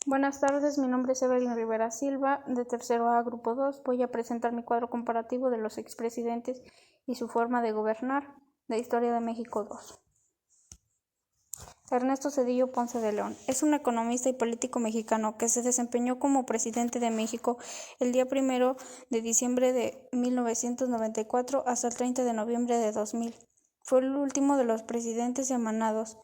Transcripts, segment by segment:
Buenas tardes, mi nombre es Evelyn Rivera Silva, de tercero A, Grupo 2. Voy a presentar mi cuadro comparativo de los expresidentes y su forma de gobernar, de Historia de México 2. Ernesto Zedillo Ponce de León es un economista y político mexicano que se desempeñó como presidente de México el día 1 de diciembre de 1994 hasta el 30 de noviembre de 2000. Fue el último de los presidentes emanados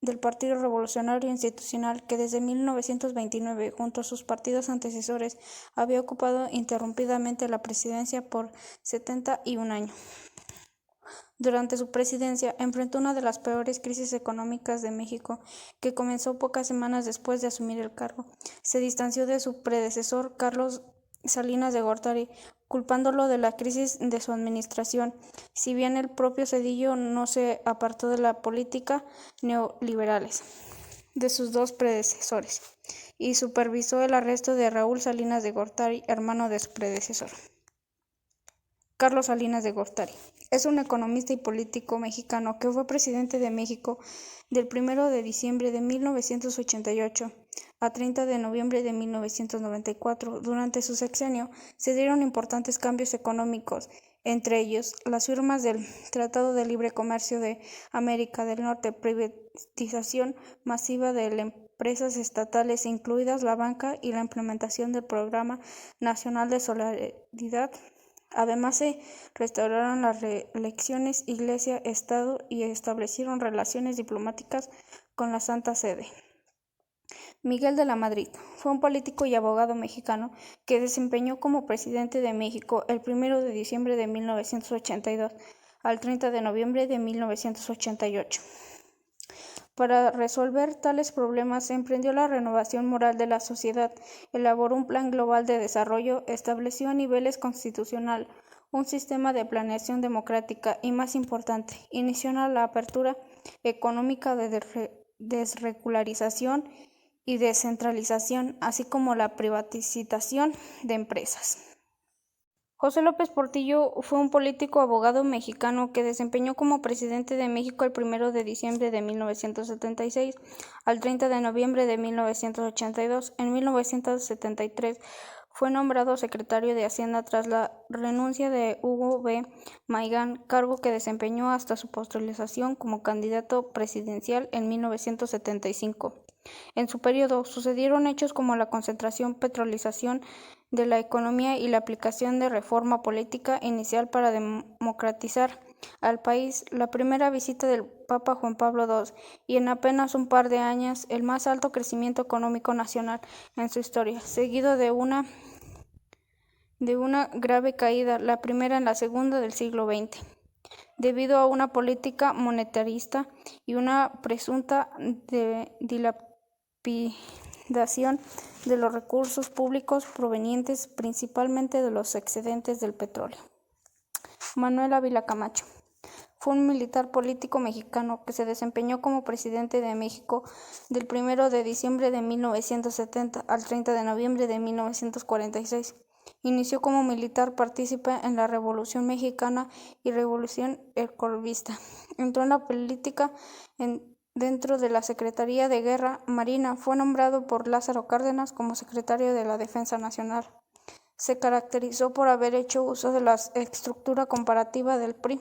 del Partido Revolucionario Institucional que desde 1929, junto a sus partidos antecesores, había ocupado interrumpidamente la presidencia por 71 años. Durante su presidencia, enfrentó una de las peores crisis económicas de México, que comenzó pocas semanas después de asumir el cargo. Se distanció de su predecesor, Carlos Salinas de Gortari, culpándolo de la crisis de su administración, si bien el propio Zedillo no se apartó de la política neoliberales de sus dos predecesores, y supervisó el arresto de Raúl Salinas de Gortari, hermano de su predecesor. Carlos Salinas de Gortari es un economista y político mexicano que fue presidente de México del 1 de diciembre de 1988 a 30 de noviembre de 1994. Durante su sexenio se dieron importantes cambios económicos, entre ellos las firmas del Tratado de Libre Comercio de América del Norte, privatización masiva de empresas estatales, incluidas la banca, y la implementación del Programa Nacional de Solidaridad. Además, se restauraron las relaciones Iglesia-Estado y establecieron relaciones diplomáticas con la Santa Sede. Miguel de la Madrid fue un político y abogado mexicano que desempeñó como presidente de México el 1 de diciembre de 1982 al 30 de noviembre de 1988. Para resolver tales problemas, emprendió la renovación moral de la sociedad, elaboró un plan global de desarrollo, estableció a niveles constitucional un sistema de planeación democrática y, más importante, inició la apertura económica de desregularización y descentralización, así como la privatización de empresas. José López Portillo fue un político abogado mexicano que desempeñó como presidente de México el 1 de diciembre de 1976 al 30 de noviembre de 1982. En 1973 fue nombrado secretario de Hacienda tras la renuncia de Hugo B. Maigán, cargo que desempeñó hasta su postulación como candidato presidencial en 1975. En su periodo sucedieron hechos como la concentración, petrolización de la economía y la aplicación de reforma política inicial para democratizar al país, la primera visita del Papa Juan Pablo II y en apenas un par de años el más alto crecimiento económico nacional en su historia, seguido de una grave caída, la primera en la segunda del siglo XX, debido a una política monetarista y una presunta dilapidación de los recursos públicos provenientes principalmente de los excedentes del petróleo. Manuel Ávila Camacho fue un militar político mexicano que se desempeñó como presidente de México del 1 de diciembre de 1970 al 30 de noviembre de 1946. Inició como militar partícipe en la Revolución Mexicana y Revolución Esclavista. Entró en la política dentro de la Secretaría de Guerra Marina. Fue nombrado por Lázaro Cárdenas como secretario de la Defensa Nacional. Se caracterizó por haber hecho uso de la estructura comparativa del PRI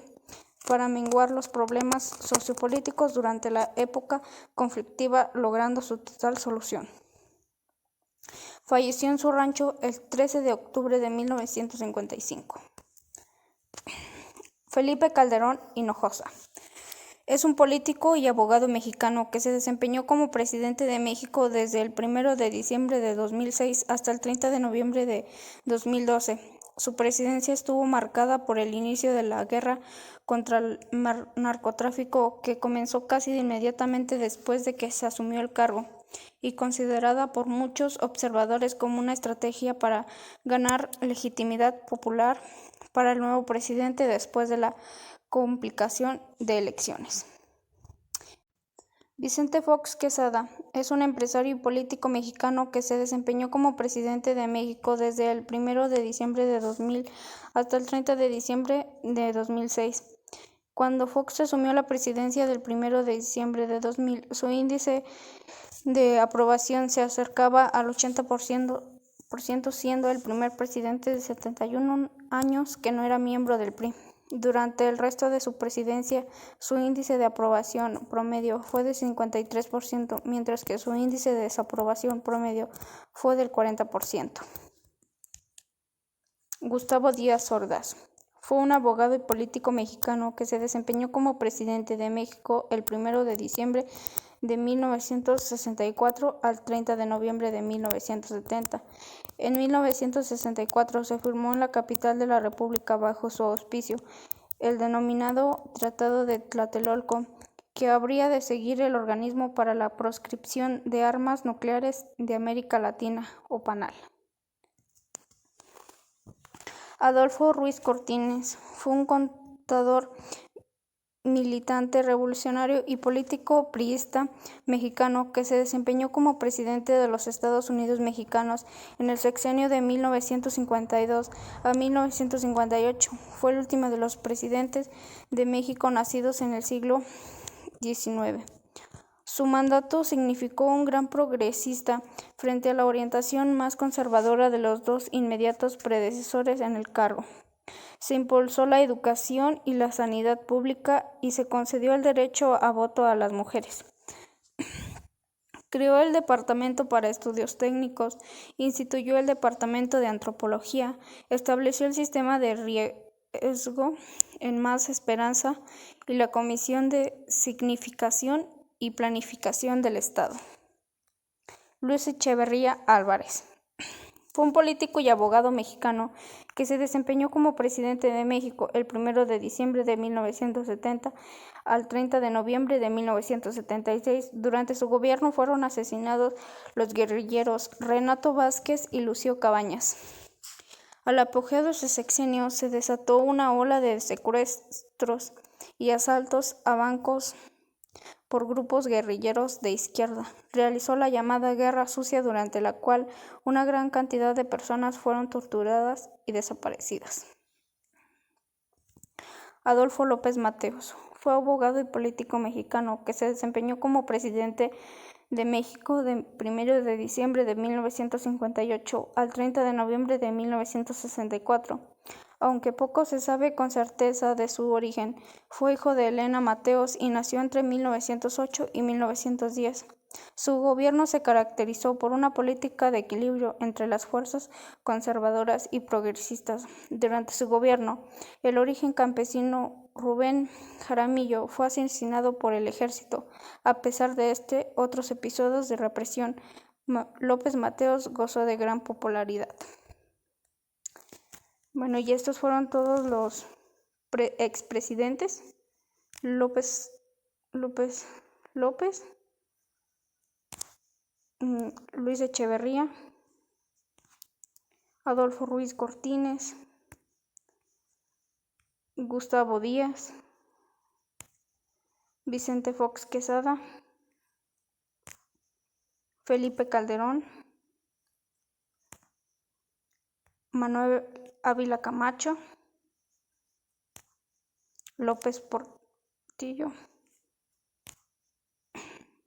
para menguar los problemas sociopolíticos durante la época conflictiva, logrando su total solución. Falleció en su rancho el 13 de octubre de 1955. Felipe Calderón Hinojosa es un político y abogado mexicano que se desempeñó como presidente de México desde el 1 de diciembre de 2006 hasta el 30 de noviembre de 2012. Su presidencia estuvo marcada por el inicio de la guerra contra el narcotráfico, que comenzó casi inmediatamente después de que se asumió el cargo, y considerada por muchos observadores como una estrategia para ganar legitimidad popular para el nuevo presidente después de la complicación de elecciones. Vicente Fox Quesada es un empresario y político mexicano que se desempeñó como presidente de México desde el 1 de diciembre de 2000 hasta el 30 de diciembre de 2006. Cuando Fox asumió la presidencia del 1 de diciembre de 2000, su índice de aprobación se acercaba al 80%, siendo el primer presidente de 71 años que no era miembro del PRI. Durante el resto de su presidencia, su índice de aprobación promedio fue de 53%, mientras que su índice de desaprobación promedio fue del 40%. Gustavo Díaz Ordaz fue un abogado y político mexicano que se desempeñó como presidente de México el 1 de diciembre de 1964 al 30 de noviembre de 1970. En 1964 se firmó en la capital de la República bajo su auspicio el denominado Tratado de Tlatelolco, que habría de seguir el Organismo para la Proscripción de Armas Nucleares de América Latina, o PANAL. Adolfo Ruiz Cortines fue un contador, militante revolucionario y político priista mexicano que se desempeñó como presidente de los Estados Unidos mexicanos en el sexenio de 1952 a 1958. Fue el último de los presidentes de México nacidos en el siglo XIX. Su mandato significó un gran progresista frente a la orientación más conservadora de los dos inmediatos predecesores en el cargo. Se impulsó la educación y la sanidad pública y se concedió el derecho a voto a las mujeres. Creó el Departamento para Estudios Técnicos, instituyó el Departamento de Antropología, estableció el sistema de riesgo en Más Esperanza y la Comisión de Significación y Planificación del Estado. Luis Echeverría Álvarez fue un político y abogado mexicano que se desempeñó como presidente de México el 1 de diciembre de 1970 al 30 de noviembre de 1976. Durante su gobierno fueron asesinados los guerrilleros Renato Vázquez y Lucio Cabañas. Al apogeo de su sexenio se desató una ola de secuestros y asaltos a bancos por grupos guerrilleros de izquierda. Realizó la llamada Guerra Sucia, durante la cual una gran cantidad de personas fueron torturadas y desaparecidas. Adolfo López Mateos fue abogado y político mexicano que se desempeñó como presidente de México del 1 de diciembre de 1958 al 30 de noviembre de 1964. Aunque poco se sabe con certeza de su origen, fue hijo de Elena Mateos y nació entre 1908 y 1910. Su gobierno se caracterizó por una política de equilibrio entre las fuerzas conservadoras y progresistas. Durante su gobierno, el origen campesino Rubén Jaramillo fue asesinado por el ejército. A pesar de otros episodios de represión, López Mateos gozó de gran popularidad. Bueno, y estos fueron todos los expresidentes. López, Luis Echeverría, Adolfo Ruiz Cortines, Gustavo Díaz, Vicente Fox Quesada, Felipe Calderón, Manuel Ávila Camacho, López Portillo,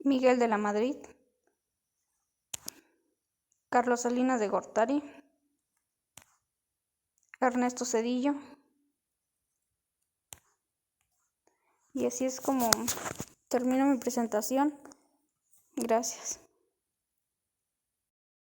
Miguel de la Madrid, Carlos Salinas de Gortari, Ernesto Zedillo. Y así es como termino mi presentación. Gracias.